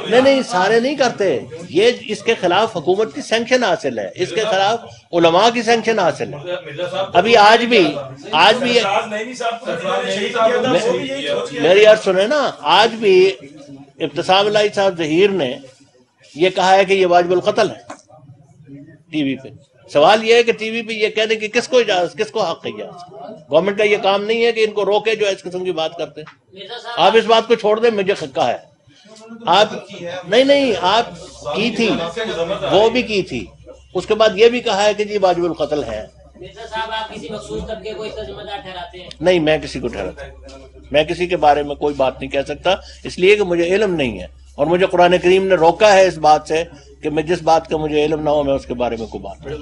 نہیں سارے نہیں کرتے. یہ اس کے خلاف حکومت کی سینکشن حاصل ہے, اس کے خلاف علماء کی سینکشن حاصل ہے. ابھی آج بھی میری عرض سنیں نا, آج بھی ابتسام الہی صاحب ظہیر نے یہ کہا ہے کہ یہ واجب القتل ہے ٹی وی پہ. سوال یہ ہے کہ ٹی وی پہ یہ کہہ دیں کہ کس کو اجازت, کس کو حق ہے اجازت؟ گورنمنٹ کا یہ کام نہیں ہے کہ ان کو روکے جو اس قسم کی بات کرتے ہیں. آپ اس بات کو چھوڑ دیں, مجھے کہا ہے آپ نہیں آپ کی تھی, وہ بھی کی تھی, اس کے بعد یہ بھی کہا ہے کہ جی واجب القتل ہے. نہیں, میں کسی کو ٹھہراتا, میں کسی کے بارے میں کوئی بات نہیں کہہ سکتا, اس لیے کہ مجھے علم نہیں ہے, اور مجھے قرآن کریم نے روکا ہے اس بات سے کہ میں جس بات کا مجھے علم نہ ہو میں اس کے بارے میں کوئی بات نہیں.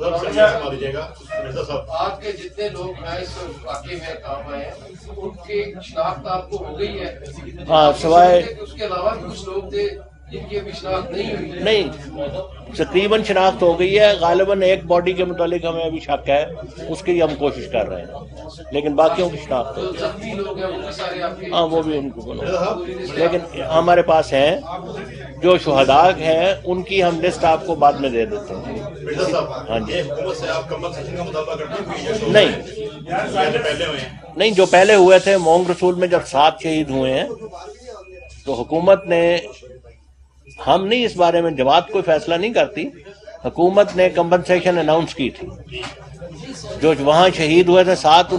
آپ کے جتنے لوگ اس واقعے میں کام آئے ہیں ان کی شناخت آپ کو ہو گئی ہے؟ ہاں, سوائے اس کے علاوہ کچھ لوگ تھے جن کی ابھی شناخت نہیں ہوئی؟ نہیں, تقریباً شناخت ہو گئی ہے. غالباً ایک باڈی کے متعلق ہمیں ابھی شک ہے, اس کی ہم کوشش کر رہے ہیں, لیکن باقیوں کی شناخت ہو گئی. ہاں, وہ بھی ان کو بولو, لیکن ہمارے پاس ہیں جو شہداء ہیں, ان کی ہم لسٹ آپ کو بعد میں دے دیتے ہیں. ہاں جی, نہیں, جو پہلے ہوئے تھے مونگ رسول میں جب 7 شہید ہوئے ہیں تو حکومت نے, ہم نہیں اس بارے میں, جماعت کوئی فیصلہ نہیں کرتی, حکومت نے کمپنسیشن اناؤنس کی تھی. جو وہاں شہید ہوئے تھے 7,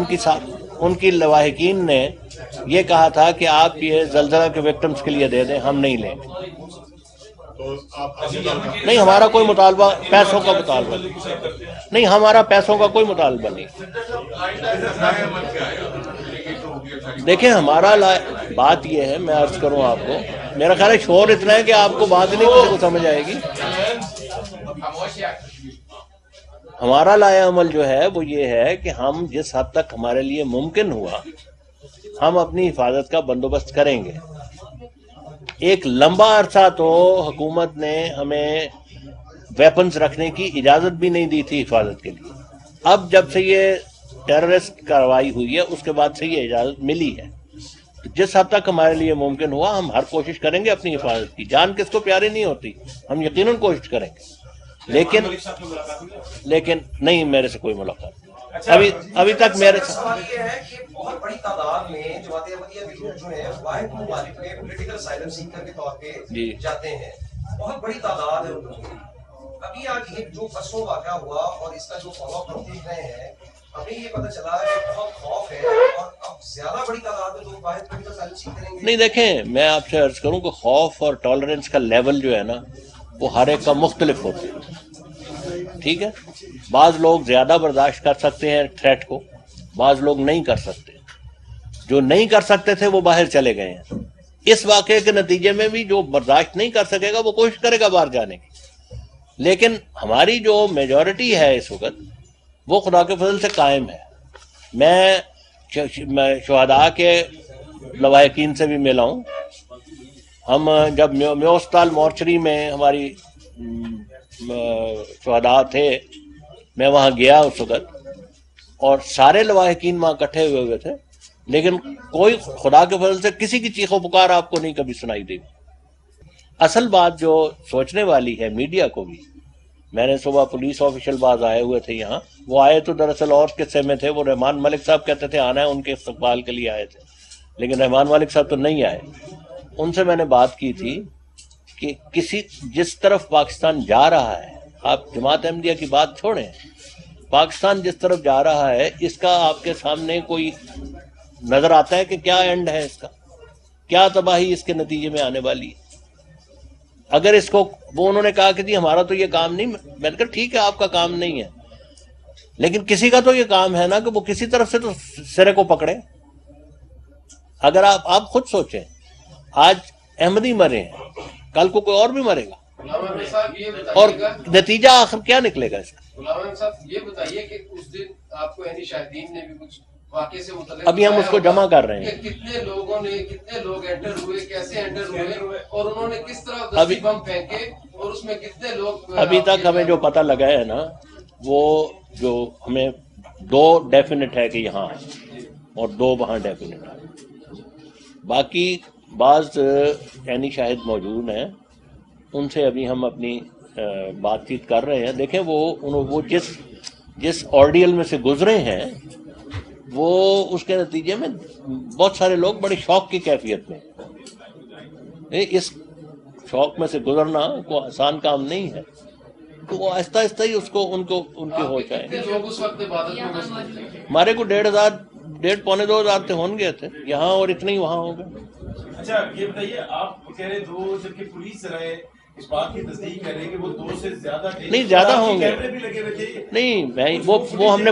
ان کی لواحقین نے یہ کہا تھا کہ آپ یہ زلزلہ کے وکٹمز کے لیے دے دیں, ہم نہیں لیں گے. نہیں, ہمارا کوئی مطالبہ پیسوں کا مطالبہ نہیں, ہمارا پیسوں کا کوئی مطالبہ نہیں. دیکھیں, ہمارا بات یہ ہے, میں عرض کروں آپ کو, میرا خیال ہے شور اتنا ہے کہ آپ کو بات نہیں کسی کو سمجھ آئے گی. ہمارا لائحہ عمل جو ہے وہ یہ ہے کہ ہم جس حد تک ہمارے لیے ممکن ہوا ہم اپنی حفاظت کا بندوبست کریں گے. ایک لمبا عرصہ تو حکومت نے ہمیں ویپنز رکھنے کی اجازت بھی نہیں دی تھی حفاظت کے لیے. اب جب سے یہ ٹیررسٹ کارروائی ہوئی ہے اس کے بعد سے یہ اجازت ملی ہے. جس حد تک ہمارے لیے ممکن ہوا ہم ہر کوشش کریں گے اپنی حفاظت کی. جان کس کو پیاری نہیں ہوتی, ہم یقیناً کوشش کریں گے, لیکن نہیں, میرے سے کوئی ملاقات ابھی تک میرے سوال یہ ہے کہ بہت بڑی تعداد میں جماعت احمدیہ کے لوگ جو ہیں واحد ممالک میں پولیٹیکل اسائلم سیکر کے طور پہ جاتے ہیں, بہت بڑی تعداد ہے. ابھی آج ایک جو پرسوں واقعہ ہوا اور اس کا جو فالو اپ ہم دیکھ رہے ہیں, ابھی یہ پتہ چلا ہے کہ بہت خوف ہے اور اب زیادہ بڑی تعداد میں لوگ واحد پولیٹیکل اسائلم سیک کریں گے. نہیں, دیکھیں, میں آپ سے عرض کروں کہ خوف اور ٹالرنس کا لیول جو ہے نا وہ ہر ایک کا مختلف ہوتا ہے. ٹھیک ہے, بعض لوگ زیادہ برداشت کر سکتے ہیں تھریٹ کو, بعض لوگ نہیں کر سکتے. جو نہیں کر سکتے تھے وہ باہر چلے گئے ہیں. اس واقعے کے نتیجے میں بھی جو برداشت نہیں کر سکے گا وہ کوشش کرے گا باہر جانے کی. لیکن ہماری جو میجورٹی ہے اس وقت وہ خدا کے فضل سے قائم ہے. میں شہداء کے لواحقین سے بھی ملا ہوں. ہم جب میوستال مورچری میں ہماری شہداء تھے, میں وہاں گیا اس وقت, اور سارے لواحقین وہاں اکٹھے ہوئے تھے, لیکن کوئی خدا کے فضل سے کسی کی چیخ و پکار آپ کو نہیں کبھی سنائی دے گی. اصل بات جو سوچنے والی ہے میڈیا کو بھی, میں نے صبح پولیس آفیشل بعض آئے ہوئے تھے یہاں, وہ آئے تو دراصل اور قصے میں تھے. وہ رحمان ملک صاحب کہتے تھے آنا ہے, ان کے استقبال کے لیے آئے تھے, لیکن رحمان ملک صاحب تو نہیں آئے. ان سے میں نے بات کی تھی کہ جس طرف پاکستان جا رہا ہے, آپ جماعت احمدیہ کی بات چھوڑیں, پاکستان جس طرف جا رہا ہے اس کا آپ کے سامنے کوئی نظر آتا ہے کہ کیا اینڈ ہے اس کا, کیا تباہی اس کے نتیجے میں آنے والی ہے. اگر اس کو وہ انہوں نے کہا کہ جی ہمارا تو یہ کام نہیں, میں نے کہا ٹھیک ہے آپ کا کام نہیں ہے, لیکن کسی کا تو یہ کام ہے نا کہ وہ کسی طرف سے تو سرے کو پکڑے. اگر آپ خود سوچیں, آج احمدی مرے ہیں, کل کو کوئی اور بھی مرے گا, اور نتیجہ آخر کیا نکلے گا اس کا؟ غلام صاحب یہ بتائیے کہ اس دن آپ کو یعنی شاہدین نے بھی کچھ واقعے سے متعلق ابھی ہم اس کو جمع کر رہے ہیں, کتنے لوگ انٹر ہوئے, کیسے انٹر ہوئے, اور انہوں نے کس طرح دستی بم پھینکے, اور اس میں کتنے لوگ. ابھی تک ہمیں جو پتہ لگا ہے نا, وہ جو ہمیں 2 ڈیفینٹ ہے کہ یہاں ہے اور 2 وہاں ڈیفینٹ ہے. باقی بعض عینی شاہد موجود ہیں، ان سے ابھی ہم اپنی بات چیت کر رہے ہیں. دیکھیں وہ جس آرڈیل میں سے گزرے ہیں وہ اس کے نتیجے میں بہت سارے لوگ بڑے شوق کی کیفیت میں، اس شوق میں سے گزرنا کوئی آسان کام نہیں ہے. تو وہ آہستہ آہستہ ہی ان کی ہوش آئے. ہمارے کو 1,500 پونے 2,000 تھے ہوں گے تھے یہاں، اور اتنے ہی وہاں ہوں گے. اچھا یہ بتائیے، آپ کہہ رہے 2 جبکہ پولیس ذرائع اس بات کی تصدیق کر رہے ہیں کہ وہ 2 سے زیادہ نہیں زیادہ ہوں گے. نہیں وہ ہم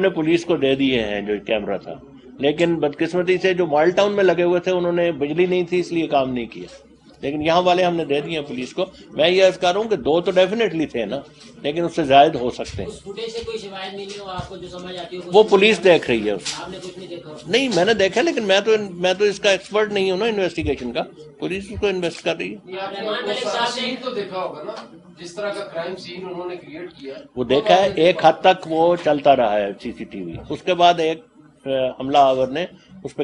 نے پولیس کو دے دیے ہیں جو کیمرہ تھا، لیکن بدقسمتی سے جو مال ٹاؤن میں لگے ہوئے تھے انہوں نے بجلی نہیں تھی اس لیے کام نہیں کیا، لیکن یہاں والے ہم نے دے دیے ہیں پولیس کو. میں یہ عرض کر رہا ہوں کہ 2 تو ڈیفینیٹلی تھے نا، لیکن اس سے زائد ہو سکتے ہیں. وہ پولیس دیکھ رہی ہے. نہیں میں نے دیکھا، لیکن میں تو اس کا ایکسپرٹ نہیں ہوں نا انویسٹیگیشن کا. پولیس اس کو انویسٹ کر رہی ہے. تو دیکھا ہوگا نا جس طرح کا کرائم سین انہوں نے کریٹ کیا، وہ دیکھا ہے. ایک حد تک وہ چلتا رہا ہے CCTV. اس کے بعد ایک حملہ آور نے اس پہ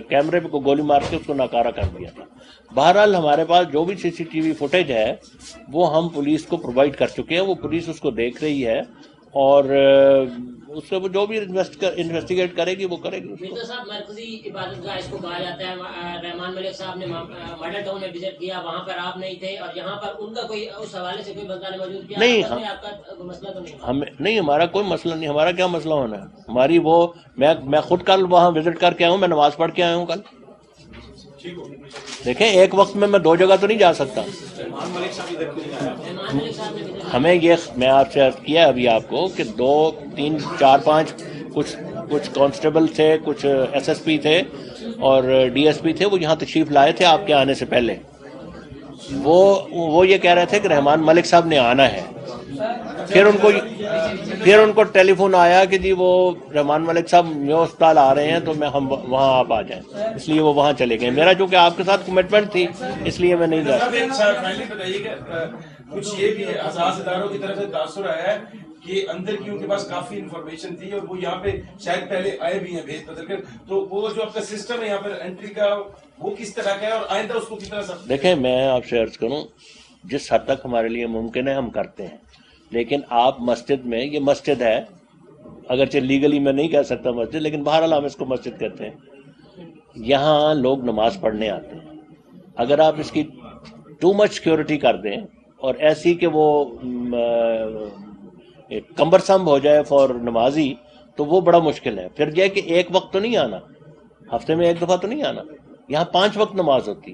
کیمرے پہ گولی مار کے اس کو ناکارہ کر دیا تھا. بہرحال ہمارے پاس جو بھی CCTV فوٹیج ہے وہ ہم پولیس کو پرووائڈ کر چکے ہیں. وہ پولیس اس کو دیکھ رہی ہے اور اس سے وہ جو بھی انویسٹیگیٹ کرے گی وہ کرے گی. مرزا صاحب مرکزی عبادت گاہ اس کو کہا جاتا ہے. رحمان ملک صاحب نے ماڈل ٹاؤن میں وزٹ کیا، وہاں پر آپ نہیں تھے، اور یہاں پر ان کا کوئی اس حوالے سے کوئی بندہ نے موجود کیا؟ نہیں، آپ کا مسئلہ تو نہیں؟ ہمارا کوئی مسئلہ نہیں. ہمارا کیا مسئلہ ہونا ہے؟ ہماری میں خود کل وہاں وزٹ کر کے آیا ہوں، میں نماز پڑھ کے آیا ہوں کل. دیکھیں ایک وقت میں 2 جگہ تو نہیں جا سکتا. ہمیں یہ میں آپ سے عرض کیا ابھی آپ کو کہ 2 3 4 5 کچھ کانسٹیبل تھے، کچھ SSP تھے اور DSP تھے، وہ یہاں تشریف لائے تھے آپ کے آنے سے پہلے. وہ یہ کہہ رہے تھے کہ رحمان ملک صاحب نے آنا ہے. پھر ان کو ٹیلی فون آیا کہ جی وہ رحمان ملک صاحب نیو اسپتال آ رہے ہیں تو ہم وہاں آپ آ جائیں، اس لیے وہ وہاں چلے گئے. میرا چونکہ آپ کے ساتھ کمٹمنٹ تھی اس لیے میں نہیں جا سکتا. کچھ یہ بھی حساس اداروں کی طرف سے تاثر آیا ہے کہ اندر کی ان کے پاس کافی انفارمیشن تھی اور وہ یہاں پہ شاید پہلے آئے بھی ہیں بھیج بدل کر، تو وہ جو آپ کا سسٹم ہے یہاں پر انٹری کا وہ کس طرح کا ہے اور آئندہ اس کو کتنا سخت؟ دیکھیں میں آپ سے عرض کروں، جس حد تک ہمارے لیے ممکن ہے ہم کرتے ہیں. لیکن آپ مسجد میں، یہ مسجد ہے اگرچہ لیگلی میں نہیں کہہ سکتا مسجد، لیکن بہرحال ہم اس کو مسجد کہتے ہیں. یہاں لوگ نماز پڑھنے آتے ہیں. اگر آپ اس کی ٹو مچ سیکورٹی کر دیں اور ایسی کہ وہ کمبرسم ہو جائے فور نمازی، تو وہ بڑا مشکل ہے. پھر یہ کہ ایک وقت تو نہیں آنا، ہفتے میں 1 دفعہ تو نہیں آنا. یہاں 5 وقت نماز ہوتی.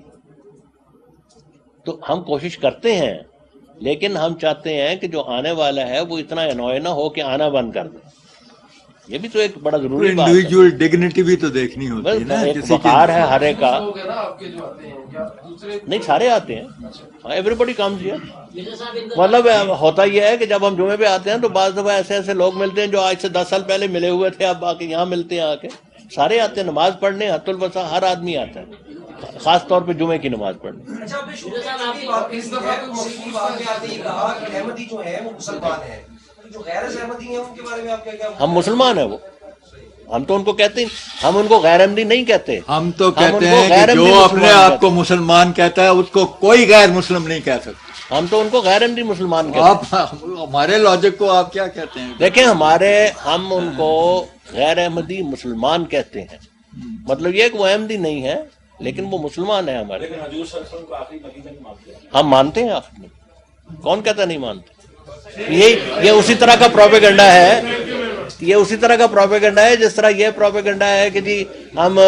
تو ہم کوشش کرتے ہیں، لیکن ہم چاہتے ہیں کہ جو آنے والا ہے وہ اتنا انوائے نہ ہو کہ آنا بند کر دے. یہ بھی تو ایک بڑا ضروری بات ہے. انڈیویجول ڈگنیٹی بھی تو دیکھنی ہوتی ہے نا. ایک وقار ہے ہر ایک کا. نہیں سارے آتے ہیں، ایوری بڈی کمز ہیئر. مطلب ہوتا یہ ہے کہ جب ہم جمعے پہ آتے ہیں تو بعض دفعہ ایسے لوگ ملتے ہیں جو آج سے 10 سال پہلے ملے ہوئے تھے، اب آ کے یہاں ملتے ہیں. آ کے سارے آتے ہیں نماز پڑھنے. حت البصا ہر آدمی آتا ہے، خاص طور پہ جمعے کی نماز پڑھنے. ہم مسلمان ہیں، وہ ہم تو ان کو کہتے ہیں، ہم ان کو غیر احمدی نہیں کہتے. ہم تو کہتے ہیں کہ جو اپنے آپ کو مسلمان کہتا ہے اس کو کوئی غیر مسلم نہیں کہہ سکتا. ہم تو ان کو غیر احمدی مسلمان کہتے ہیں. آپ ہمارے لاجک کو آپ کیا کہتے ہیں؟ دیکھیں ہم ان کو غیر احمدی مسلمان کہتے ہیں. مطلب یہ کہ وہ احمدی نہیں ہے لیکن وہ مسلمان ہے ہمارے. ہم مانتے ہیں آخری. کون کہتا نہیں مانتے؟ یہ اسی طرح کا پروپیگنڈا ہے، یہ اسی طرح کا پروپیگنڈا ہے جس طرح یہ پروپیگنڈا ہے کہ جی ہم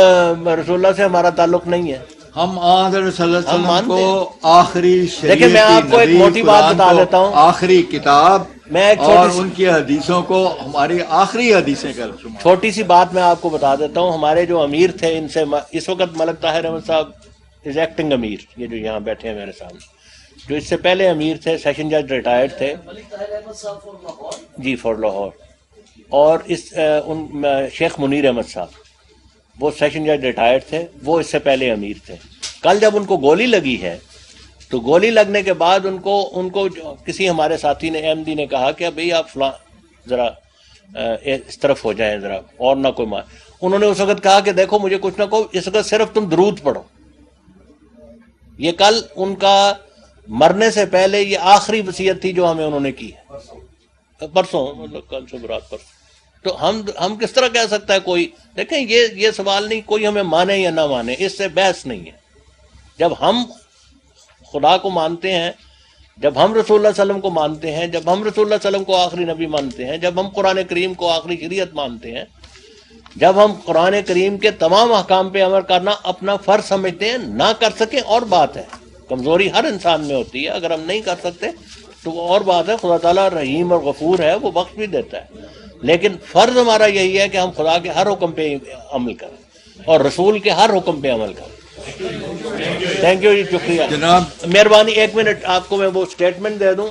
رسول اللہ سے ہمارا تعلق نہیں ہے. ہم آدھر صلی اللہ علیہ وسلم کو آخری شریعت، دیکھیں میں آپ کو ایک موٹی بات بتا دیتا ہوں، آخری کتاب میں ایک اور ان کی حدیثوں کو ہماری آخری حدیثیں کر. چھوٹی سی بات میں آپ کو بتا دیتا ہوں. ہمارے جو امیر تھے ان سے اس وقت ملک طاہر احمد صاحب از ایکٹنگ امیر، یہ جو یہاں بیٹھے ہیں میرے سامنے. جو اس سے پہلے امیر تھے سیشن جج ریٹائرڈ تھے جی فار لاہور. اور شیخ منیر احمد صاحب وہ سیشن جج ریٹائرڈ تھے، وہ اس سے پہلے امیر تھے. کل جب ان کو گولی لگی ہے تو گولی لگنے کے بعد ان کو کسی ہمارے ساتھی نے احمدی نے کہا کہ بھئی آپ فلاں ذرا اس طرف ہو جائیں ذرا اور نہ کوئی انہوں نے اس وقت کہا کہ دیکھو مجھے کچھ نہ کہو، اس وقت صرف تم درود پڑھو. یہ کل ان کا مرنے سے پہلے یہ آخری وصیت تھی جو ہمیں انہوں نے کی ہے، پرسوں مطلب کل سے برات پرسوں. تو ہم کس طرح کہہ سکتا ہے کوئی؟ دیکھیں یہ سوال نہیں کوئی ہمیں مانے یا نہ مانے، اس سے بحث نہیں ہے. جب ہم خدا کو مانتے ہیں، جب ہم رسول اللہ صلی اللہ علیہ وسلم کو مانتے ہیں، جب ہم رسول اللہ صلی اللہ علیہ وسلم کو آخری نبی مانتے ہیں، جب ہم قرآن کریم کو آخری شریعت مانتے ہیں، جب ہم قرآن کریم کے تمام احکام پہ عمل کرنا اپنا فرض سمجھتے ہیں، نہ کر سکیں اور بات ہے، کمزوری ہر انسان میں ہوتی ہے، اگر ہم نہیں کر سکتے تو وہ اور بات ہے. خدا تعالیٰ رحیم اور غفور ہے، وہ بخش بھی دیتا ہے، لیکن فرض ہمارا یہی ہے کہ ہم خدا کے ہر حکم پہ عمل کریں اور رسول کے ہر حکم پہ عمل کریں. تھینک یو جی، شکریہ جناب. مہربانی 1 منٹ آپ کو میں وہ اسٹیٹمنٹ دے دوں.